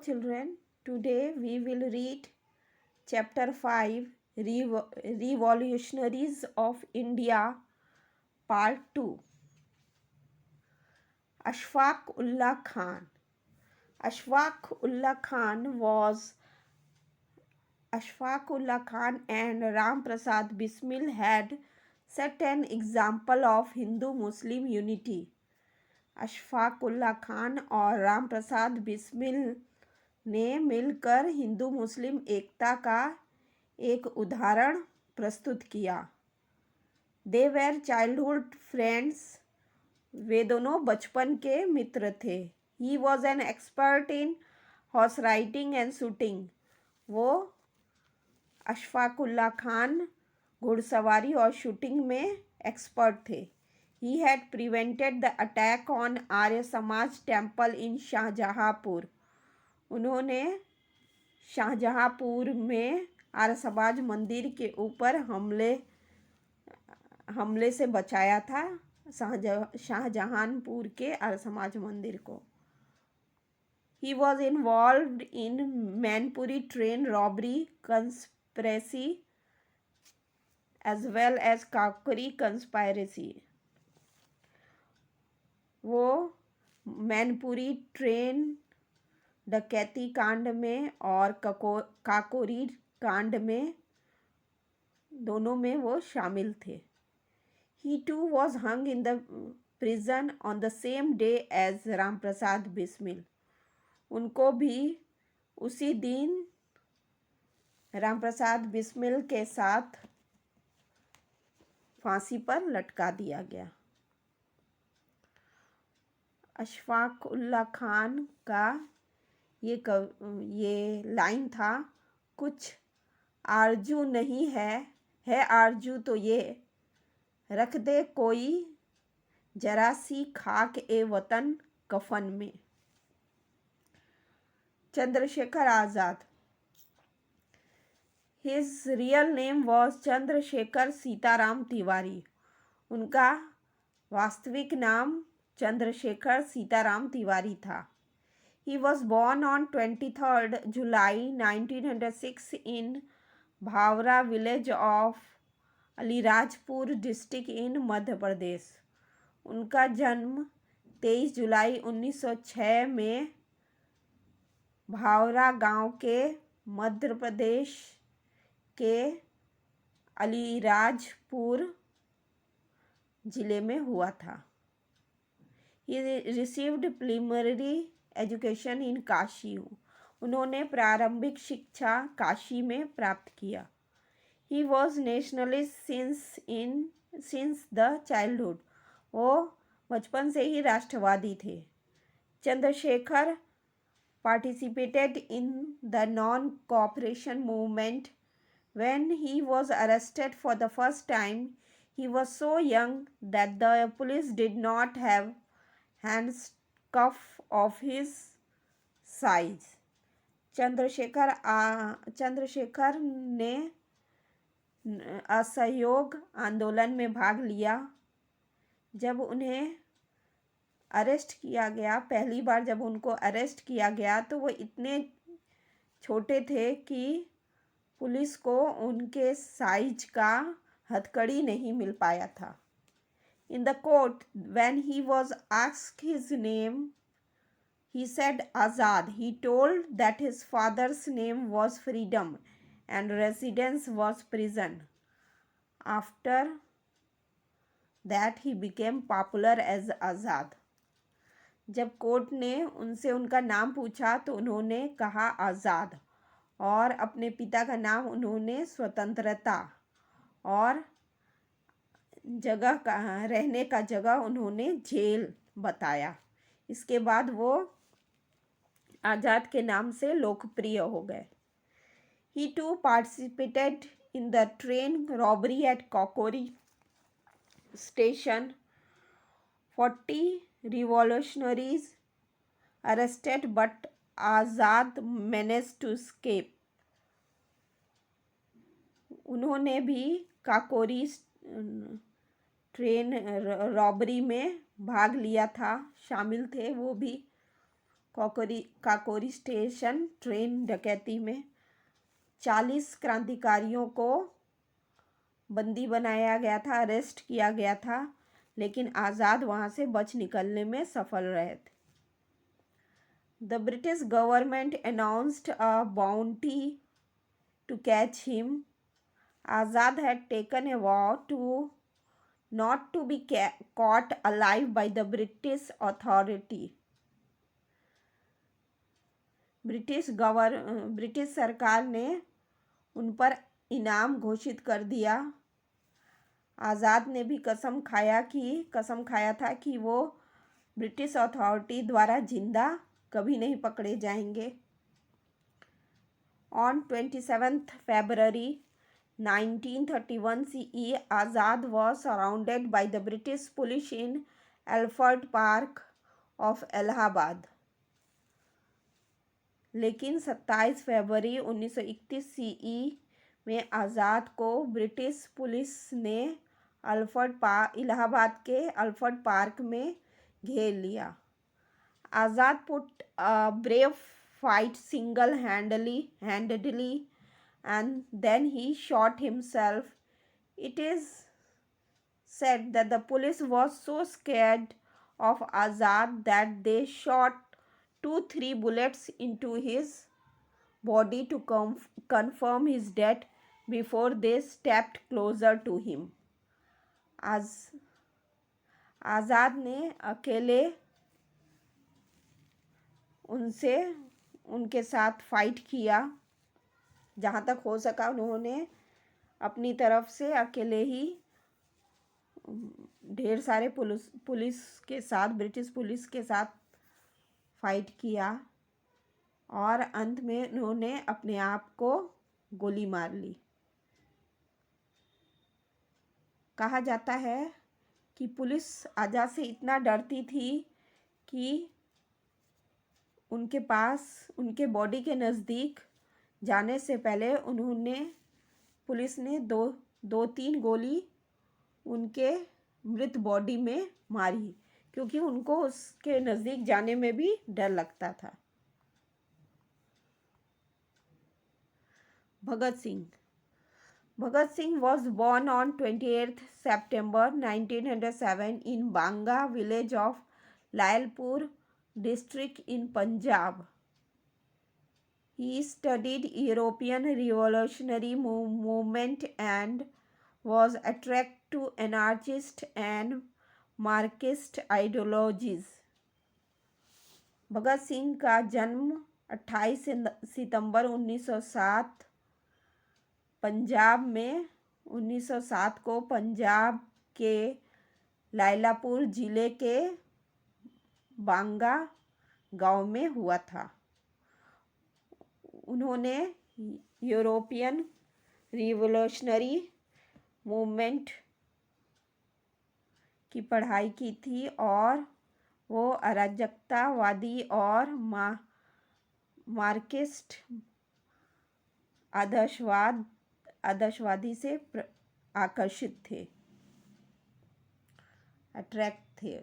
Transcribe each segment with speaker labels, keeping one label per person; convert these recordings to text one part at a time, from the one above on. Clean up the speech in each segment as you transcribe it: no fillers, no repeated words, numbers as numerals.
Speaker 1: children, today we will read chapter 5 Revolutionaries of India, part 2. Ashfaq Ullah Khan. Ashfaq Ullah Khan and Ram Prasad Bismil had set an example of Hindu-Muslim unity. Ashfaq Ulla Khan और राम प्रसाद बिस्मिल ने मिलकर हिंदू मुस्लिम एकता का एक उदाहरण प्रस्तुत किया। They were childhood friends. वे दोनों बचपन के मित्र थे। He was an expert in horse riding and shooting. वो अशफाक उल्ला खान घुड़सवारी और शूटिंग में एक्सपर्ट थे। He had prevented the attack on Arya Samaj temple in Shahjahanpur. उन्होंने शाहजहाँपुर में आर्य समाज मंदिर के ऊपर हमले से बचाया था, शाहजहाँपुर के आर्य समाज मंदिर को। He was involved in Mainpuri train robbery conspiracy as well as Kakori conspiracy। वो मैनपुरी ट्रेन डकैती कांड में और काकोरी कांड में दोनों में वो शामिल थे। He too was hung in the prison on the same day as Ram Prasad Bismil. उनको भी उसी दिन राम प्रसाद बिस्मिल के साथ फांसी पर लटका दिया गया। अशफाक उल्ला खान का ये लाइन था, कुछ आरजू नहीं है आरजू तो ये रख दे कोई जरा सी खाक ए वतन कफन में। Chandrashekhar Azad. His real name was Chandrashekhar Sitaram Tiwari. उनका वास्तविक नाम चंद्रशेखर सीताराम तिवारी था। He was born on 23rd July 1906 in Bhavra village of Alirajpur district in Madhya Pradesh. उनका जन्म 23 जुलाई 1906 में भावरा गांव के मध्य प्रदेश के अलीराजपुर जिले में हुआ था। He received preliminary education in Kashi. उन्होंने प्रारंभिक शिक्षा काशी में प्राप्त किया। He was nationalist since the childhood। वो बचपन से ही राष्ट्रवादी थे। Chandrashekhar participated in the non-cooperation movement when he was arrested for the first time। He was so young that the police did not have handcuff of his size। Chandrashekhar ने असहयोग आंदोलन में भाग लिया। जब उन्हें अरेस्ट किया गया, पहली बार जब उनको अरेस्ट किया गया तो वो इतने छोटे थे कि पुलिस को उनके साइज का हथकड़ी नहीं मिल पाया था। In the court, when he was asked his name, he said Azad। He told that his father's name was Freedom and residence was prison। After that he became popular as Azad। जब court ने उनसे उनका नाम पूछा तो उन्होंने कहा आज़ाद, और अपने पिता का नाम उन्होंने स्वतंत्रता और जगह का रहने का जगह उन्होंने जेल बताया। इसके बाद वो आज़ाद के नाम से लोकप्रिय हो गए। He too participated in the train robbery at Kakori station। 40 revolutionaries arrested but Azad managed to escape। उन्होंने भी काकोरी ट्रेन रॉबरी में भाग लिया था, शामिल थे वो भी, काकोरी स्टेशन ट्रेन डकैती में 40 क्रांतिकारियों को बंदी बनाया गया था, अरेस्ट किया गया था, लेकिन आज़ाद वहाँ से बच निकलने में सफल रहे थे। The British government announced a bounty to catch him. Azad had taken a vow not to be caught alive by the British authority. British सरकार ने उन पर इनाम घोषित कर दिया। आज़ाद ने भी कसम खाया था कि वो ब्रिटिश अथॉरिटी द्वारा जिंदा कभी नहीं पकड़े जाएंगे। On 27th February 1931 CE, Azad was surrounded by the British police in Alfred Park of Allahabad. लेकिन 27 फरवरी 1931 सीई में आज़ाद को ब्रिटिश पुलिस ने इलाहाबाद के अल्फ्रेड पार्क में घेर लिया। आज़ाद put a brave fight single-handedly and then he shot himself. It is said that the police was so scared of Azad that they shot 2-3 bullets into his body to confirm his death before they stepped closer to him. आज़ाद ने अकेले उनके साथ fight किया। जहाँ तक हो सका उन्होंने अपनी तरफ से अकेले ही ढेर सारे पुलिस के साथ, ब्रिटिश पुलिस के साथ फाइट किया और अंत में उन्होंने अपने आप को गोली मार ली। कहा जाता है कि पुलिस आज़ाद से इतना डरती थी कि उनके बॉडी के नज़दीक जाने से पहले पुलिस ने दो तीन गोली उनके मृत बॉडी में मारी, क्योंकि उनको उसके नज़दीक जाने में भी डर लगता था। Bhagat Singh was born on 28th September 1907 in Banga village of Lalpur district in Punjab. He studied European revolutionary movement and was attracted to anarchist and Marxist ideologies. Bhagat Singh का जन्म 28 सितंबर 1907 पंजाब में 1907 को पंजाब के लायलापुर जिले के बांगा गांव में हुआ था। उन्होंने यूरोपियन रिवॉल्यूशनरी मूवमेंट की पढ़ाई की थी और वो अराजकतावादी और मार्क्सिस्ट आदर्शवादी से आकर्षित थे, अट्रैक्ट थे।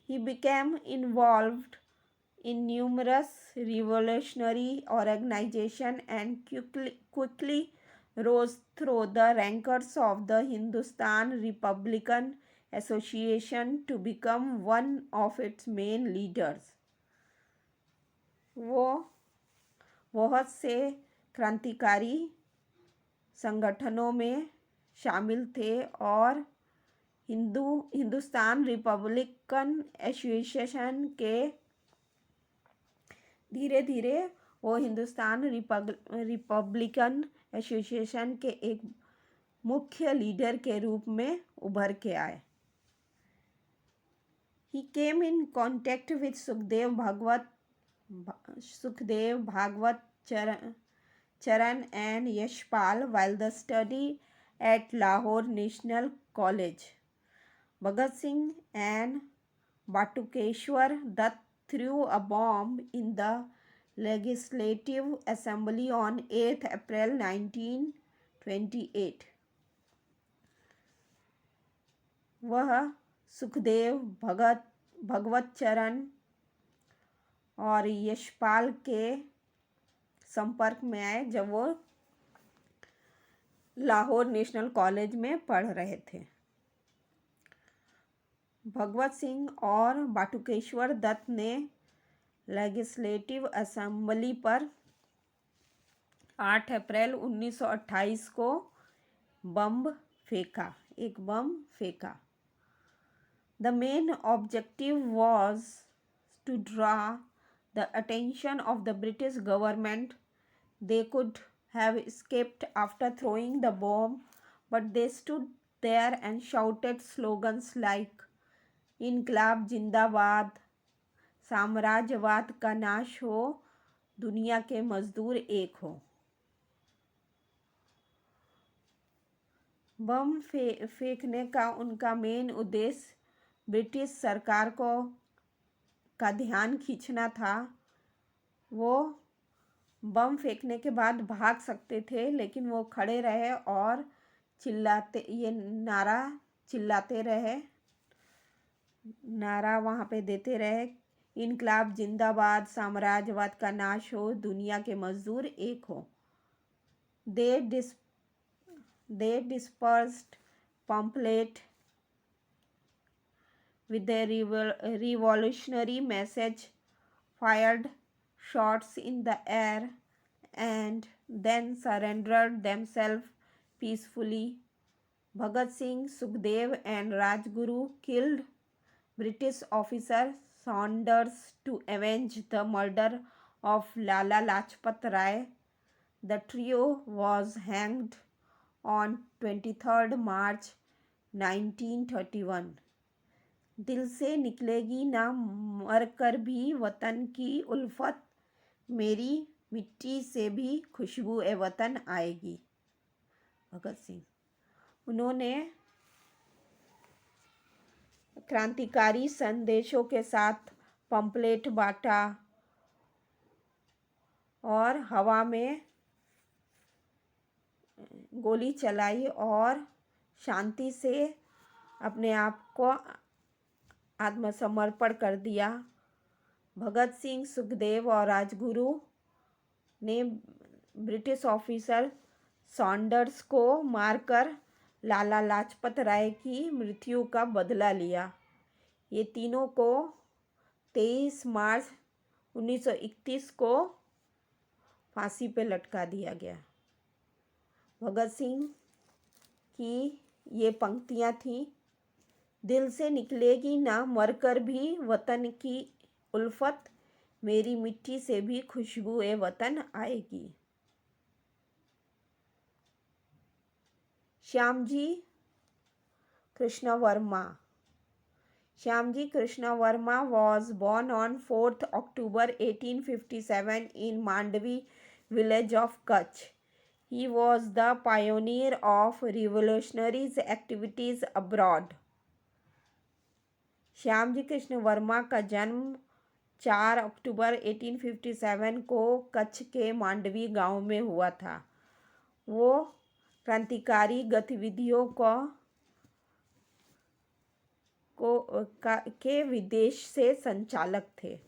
Speaker 1: He became involved in numerous revolutionary organizations and quickly rose through the ranks of the Hindustan Republican Association to become one of its main leaders. वो बहुत से क्रांतिकारी संगठनों में शामिल थे और हिंदुस्तान रिपब्लिकन एसोसिएशन के धीरे धीरे वो हिंदुस्तान रिपब्लिकन एसोसिएशन के एक मुख्य लीडर के रूप में उभर के आए। He came in contact with Sukhdev Bhagwat Charan and Yashpal while the study at Lahore National College. Bhagat Singh and Batukeshwar Dutt threw a bomb in the Legislative Assembly on 8th April 1928. वह सुखदेव भगवत चरण और यशपाल के संपर्क में आए जब वो Lahore national college में पढ़ रहे थे। भगवत सिंह और बाटुकेश्वर दत्त ने लेजिस्लेटिव असेंबली पर 8 अप्रैल 1928 को एक बम फेंका। The main objective was to draw the attention of the British government. They could have escaped after throwing the bomb, but they stood there and shouted slogans like इनकलाब जिंदाबाद, साम्राज्यवाद का नाश हो, दुनिया के मजदूर एक हो। बम फेंकने का उनका मेन उद्देश्य ब्रिटिश सरकार का ध्यान खींचना था। वो बम फेंकने के बाद भाग सकते थे, लेकिन वो खड़े रहे और नारा वहाँ पे देते रहे, इनकलाब जिंदाबाद, साम्राज्यवाद का नाश हो, दुनिया के मजदूर एक हो। They dispersed pamphlet with their revolutionary message, fired shots in the air, and then surrendered themselves peacefully. Bhagat Singh, Sukhdev, and Rajguru killed British officer Saunders to avenge the murder of Lala Lajpat Rai. The trio was hanged on 23rd March 1931. दिल से निकलेगी ना मरकर भी वतन की उल्फत, मेरी मिट्टी से भी खुशबू ए वतन आएगी। भगत सिंह। उन्होंने क्रांतिकारी संदेशों के साथ पंपलेट बांटा और हवा में गोली चलाई और शांति से अपने आप को आत्मसमर्पण कर दिया। भगत सिंह, सुखदेव और राजगुरु ने ब्रिटिश ऑफिसर सॉन्डर्स को मारकर लाला लाजपत राय की मृत्यु का बदला लिया। ये तीनों को 23 मार्च 1931 को फांसी पे लटका दिया गया। भगत सिंह की ये पंक्तियाँ थीं, दिल से निकलेगी ना मरकर भी वतन की उल्फत, मेरी मिट्टी से भी खुशबू ए वतन आएगी। Shyamji Krishna Verma was born on 4th October 1857 in Mandvi village of Kutch. He was the pioneer of revolutionary activities abroad. Shyamji Krishna Verma का जन्म 4 अक्टूबर 1857 को कच्छ के मांडवी गांव में हुआ था। वो क्रांतिकारी गतिविधियों के विदेश से संचालक थे।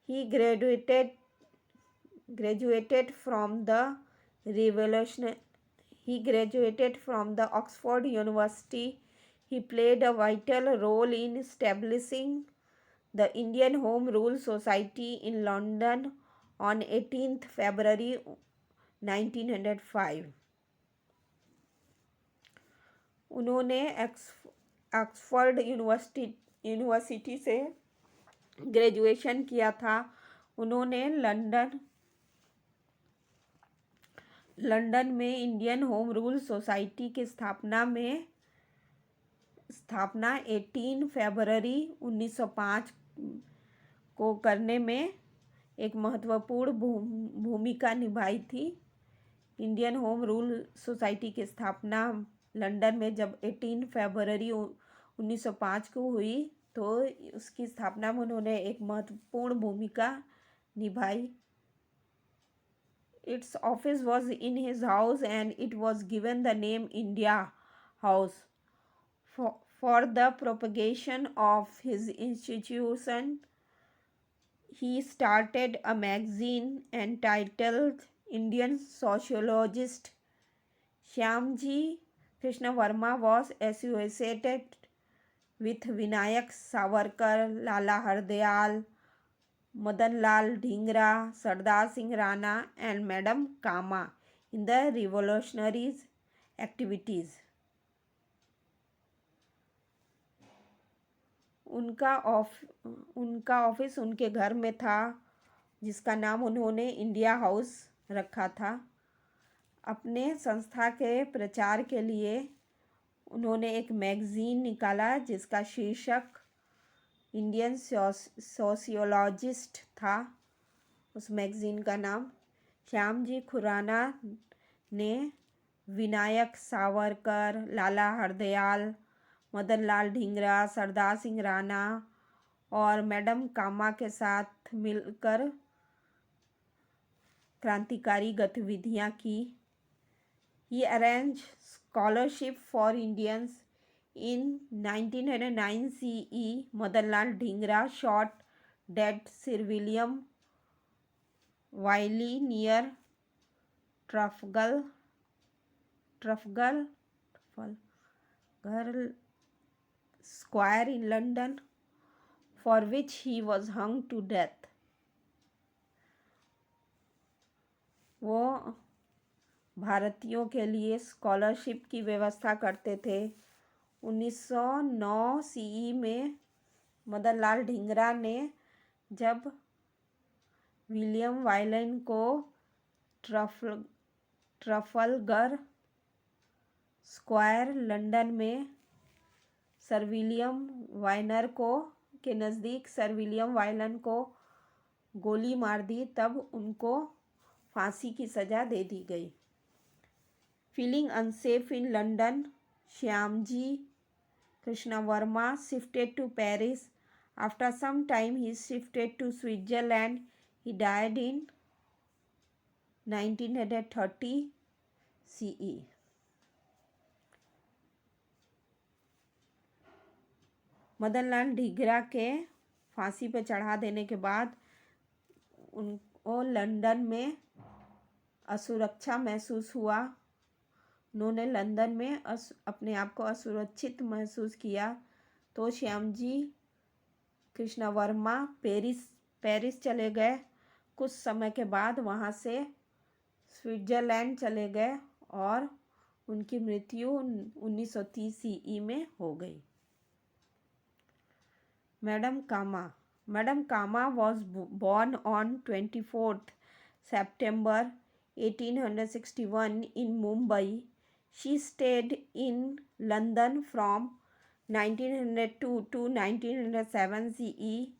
Speaker 1: He graduated from the Oxford University. He played a vital role in establishing the Indian Home Rule Society in London on 18th February 1905. उन्होंने ऑक्सफोर्ड यूनिवर्सिटी से ग्रेजुएशन किया था। उन्होंने लंदन में इंडियन होम रूल सोसाइटी की स्थापना 18 फरवरी 1905 को करने में एक महत्वपूर्ण भूमिका निभाई थी। इंडियन होम रूल सोसाइटी की स्थापना लंदन में जब 18 फरवरी 1905 को हुई, तो उसकी स्थापना में उन्होंने एक महत्वपूर्ण भूमिका निभाई। Its office was in his house and it was given the name India House for the propagation of his institution. he started a magazine entitled Indian Sociologist. Shyamji Krishna Verma was associated with Vinayak Savarkar, Lala Hardayal, Madan Lal Dhingra, Sardar Singh Rana, and Madam Kama in the revolutionary activities. उनका office उनके घर में था, जिसका नाम उन्होंने India house रखा था। अपने संस्था के प्रचार के लिए उन्होंने एक मैगज़ीन निकाला जिसका शीर्षक इंडियन सोशियोलॉजिस्ट था। उस मैगज़ीन का नाम श्यामजी खुराना ने विनायक सावरकर, लाला हरदयाल, मदन लाल ढींगरा, सरदार सिंह राणा और मैडम कामा के साथ मिलकर क्रांतिकारी गतिविधियां की। He arranged scholarship for Indians. In 1909 CE, Madanlal Dhingra shot dead Sir William Wiley near Trafalgar Square in London, for which he was hung to death. वो भारतीयों के लिए स्कॉलरशिप की व्यवस्था करते थे। 1909 सीई में मदन लाल ढींगरा ने जब विलियम वाइलन को ट्रफलगर स्क्वायर लंदन में सर विलियम वाइनर को के नज़दीक सर विलियम वाइलन को गोली मार दी, तब उनको फांसी की सज़ा दे दी गई। Feeling unsafe in London, Shyamji Krishna Verma shifted to Paris. After some time, he shifted to Switzerland. He died in 1930 CE. Madanlal Dhingra के फांसी पर चढ़ा देने के बाद उनको लंदन में असुरक्षा महसूस हुआ। उन्होंने लंदन में अपने आप को असुरक्षित महसूस किया, तो श्यामजी कृष्ण वर्मा पेरिस चले गए। कुछ समय के बाद वहाँ से स्विट्ज़रलैंड चले गए और उनकी मृत्यु 1930 सीई में हो गई। Madam Cama was born on 24th September 1861 in Mumbai. She stayed in London from 1902 to 1907 CE.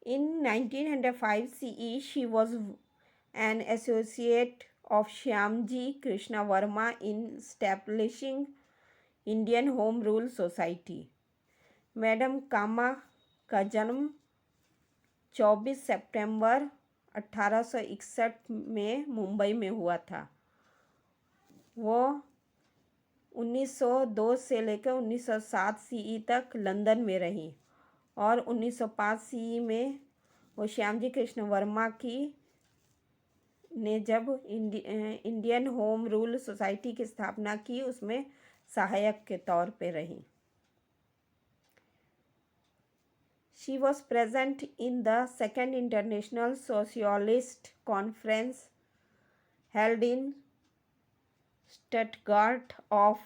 Speaker 1: In 1905 CE, she was an associate of Shyamji Krishna Verma in establishing Indian Home Rule Society. Madam Cama का जन्म 24 सितंबर 1861 में मुंबई में हुआ था। वो 1902 से लेकर 1907 CE तक लंदन में रही और 1905 सीई में वो श्यामजी कृष्ण वर्मा की ने जब इंडियन होम रूल सोसाइटी की स्थापना की, उसमें सहायक के तौर पे रही। She was present in the Second International Socialist Conference held in Stuttgart of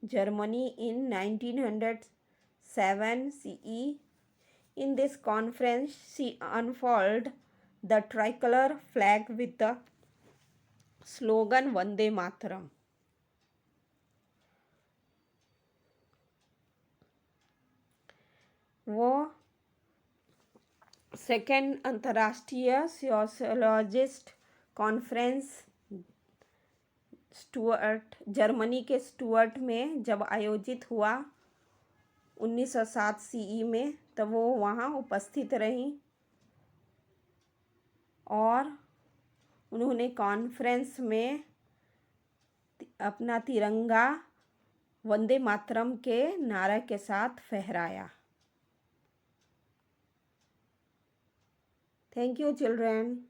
Speaker 1: Germany in 1907 CE. In this conference, she unfurled the tricolor flag with the slogan Vande Mataram. वो सेकेंड अंतर्राष्ट्रीय सोशियोलॉजिस्ट कॉन्फ्रेंस जर्मनी के Stuart में जब आयोजित हुआ 1907 CE में, तब वो वहाँ उपस्थित रहीं और उन्होंने कॉन्फ्रेंस में अपना तिरंगा वंदे मातरम के नारे के साथ फहराया। Thank you children.